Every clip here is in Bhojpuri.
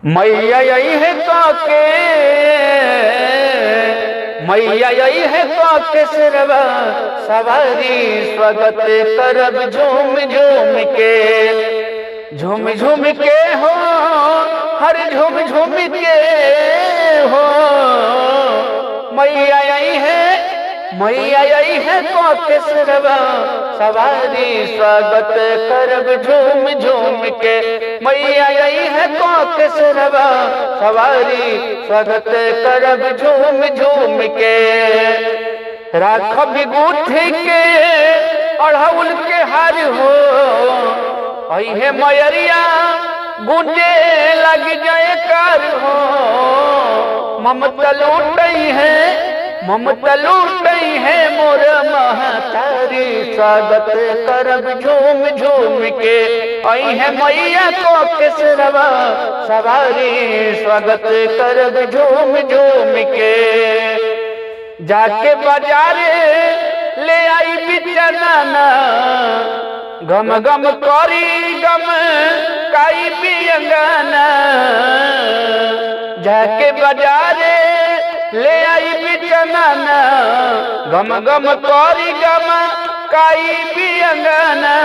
मैया यही है काके, मैया यही है काके सिरवा सवारी, स्वागत करब झूम झूम के, झूम झूम के हो, हर झूम झूम के हो। मैया यही है, मैया यही है काके सिरवा सवारी, स्वागत करब झूम झूम के। मैया यही है काके सिरवा सवारी, स्वागत करब झूम झूम के। राखब गुठी के अढ़ौल के हार हो, है मयरिया गुंजे लग जाए कार हो। ममता लूटई है, ममता लूटई है मोर महतारी, स्वागत करब झूम झूम के। आई है मैया काके सिरवा सवारी, स्वागत करब झूम झूम के। जाके बाजारे ले आई बिचनाना, गम गम करी गम काई पियंगाना। जाके बाजारे ले आई बिचनाना, गम गम करी गम काई पियंगाना।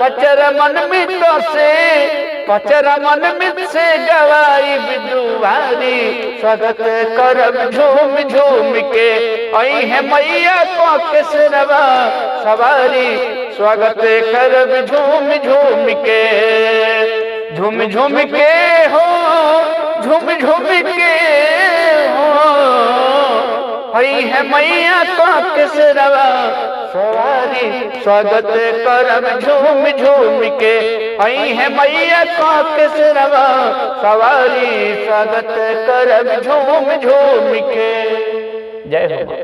पचर मन मित से, पचर मन मित से गवाई बिदुवारी, स्वागत करब झूम झूम के। आई है मैया काके सिरवा सवारी, स्वागत करब झूम झूम के। झूम झूम के हो, झूम झूम के हो। आई है मैया काके सिरवा सवारी, स्वागत करब झूम झूम के। आई है मैया काके सिरवा सवारी, स्वागत करब झूम झूम के। जय हो।